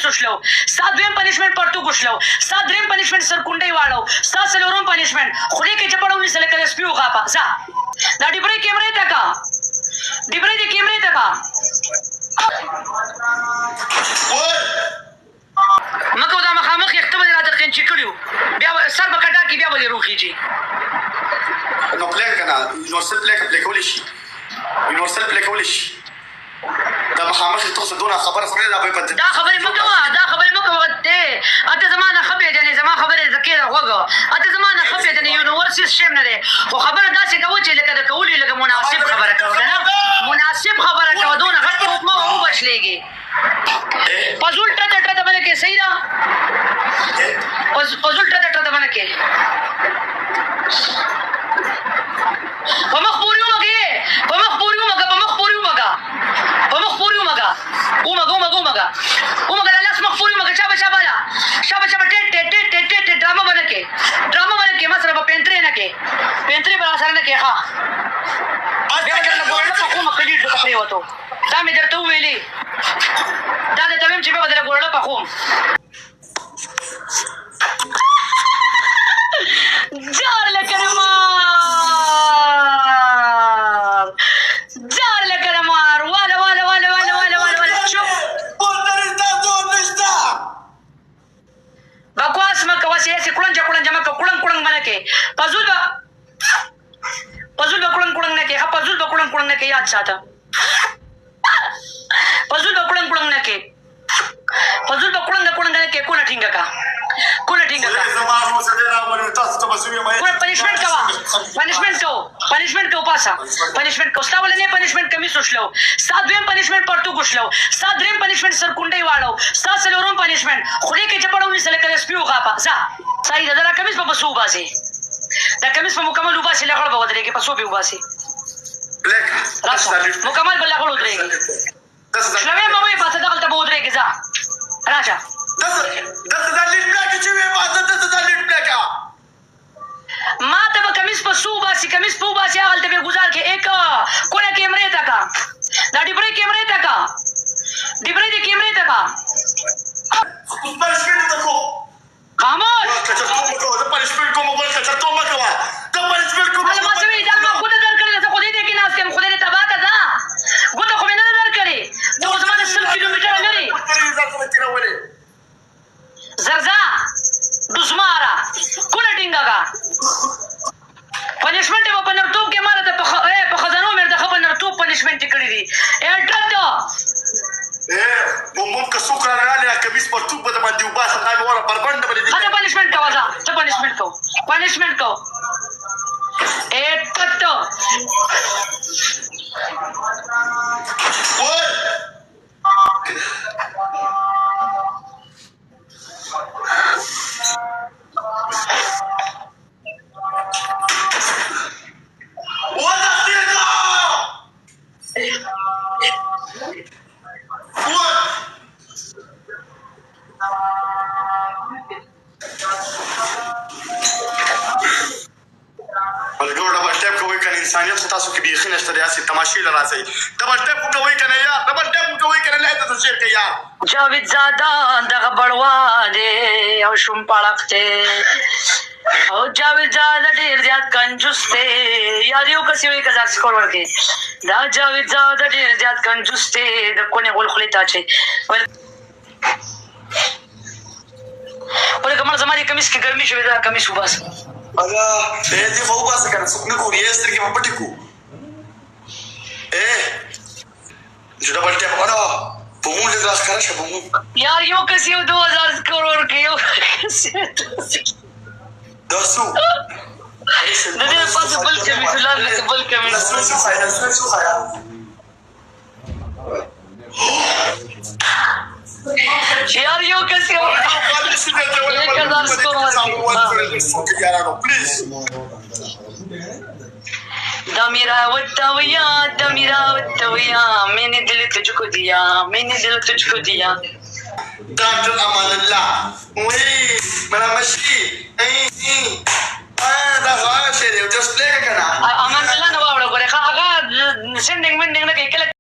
سوشلو ستا دویم پنشمنټ پرتو ګوشلو ستا دریم پنشمنټ سر کونډۍ واړو ستا څلورم پنشمنټ خولې کې چپړه ونیسه لکه د سپي وغاپه ځه دا ډیبرۍ کیمرې ته کا ډیبرۍ دې کیمرې ته کا مکو دا مخامخ یخته به دې راته قینچي کړي بیا سر به کټا کړي بیا به دې روخیږي نو پلی که نه یونیورسل پلی کولی شي یونیورسل پلی کولی شي دا مخامخ یې تاسو دونه خبره خو نه ده دا خبرې مه کوه دا خبرې مه کوه اته زما نه ښه پېژنې زما خبرې زه کېده غوږه اته زما نه ښه پېژنې یونیورسل شیم نه دی خو خبره داسې کوه چې لکه د کولو لکه مناسب خبره کوه که نه مناسب خبره کوه دونه غټ ټوپ مه وبشلېږي پزول ټرته ټرته باندې کې صحیح ده پزول ټرته ټرته باندې کې په مخ پورې ومږې په مخ پورې ومږه په مخ پورې ومږه په مخ پورې ومږه ومږه د لاس مخ پورې ومږه شابه ټېټ ډرامه باندې کې ما سره به پینترې نه کې پینترې به را سره نه کې ښه بیا به درته ګوړله پخومه کډېټ درته پرېوتو دا مې درته وویلې دا درته ویم چې بیا به درته ګوړله پخوم جار لکه مار واله چوپ بکواس مه کوه سیاسي کړنجه مه کوه کړنګ باندې کې پزول به کړنګ نه کې پزول به کړنګ نه کې یاد ساته پزول به کړنګ نه کې پزول به کړنګ نه کې کونه ټینګه کا پنشمنٹ کو پاسا پنشمنٹ کو ستا ولنې پنشمنٹ کمی سوشلو ستا دویم پنشمنٹ پرتو ګوشلو ستا دریم پنشمنٹ سر کونډۍ واړو ستا څلورم پنشمنٹ خولې کې چپړه ونیسه لکه د سپي وغاپه ځه صحیح ده دا کمیس به په څو وباسې دا کمیس په مکمل وباسې لغړ به ودرېږي په څو به وباسې راشه مکمل به لغړ ودرېږي شلوې به وایي پاسه دغلته به ودرېږي ځه راشه ما ته به کمیس په څو وباسې هغلته به ګزار کې ایک کوله کیمرې ته کا دا ډیبرۍ کیمرې ته کا ډیبرۍ دې کیمرې ته کا خاموش ما څه ویلي دا ما ګوته درکړې ده زه خو دې کې ناست یم خدای دې تباه که ځه ګوته خو مې نه ده درکړې دا خو زما د 100 کیلومیټره لرې زرزا دوسماره کونه ټینګه کا پنشمنټ یې به په نرتوب کې ما راته په خزانو مې درته ښه په نرتوب پنشمنټ یې کړي دي ټرته ممکن څوک راغلی کمیس پرتوب به درباندې وباسم دا مې وره بربنډه به دې ته پنشمنټ کوه ځه ته پنشمنټ کو ټته انسانیت خو تاسو کې بیخي نشته دی هسې تماشې له راځئ ډبل ټیپ کوئ که نه یار ډبل ټیپ کوئ که نه لایته ته شیر که یار جاوید زاده دغه بړوا دی او شوم پړق دی او جاوید زاده ډېر زیات کنجوس دی یار یو کس یو 1000 سکور ورکړي دا جاوید زاده ډېر زیات کنجوس دی د کونې غول خولې ته اچوي ولې که مړه زما دې کمیس کې ګرمي شوې ده کمیس وباسه دې خو وباسه که نه څوک نه ګوري سترګې به پټې کړو چې ډبل ټیپ وکړه په مونږ لږ راښکاره شه په مونږ یار یو کس یو 2000 سکور ورکړي یو دا څو د دې پاسه بل کمیس ولر لکه بل کمیس یار یو کس یو 1000 سکور دمیرا وتویا میں نے دل تجھ کو دیا ڈاکٹر امان اللہ وہی میرا مشی دا غواړم چې یو جس پلی که که نه امان الله نه واوړه ګورې هغه سینډینګ منډینګ نه کوي کله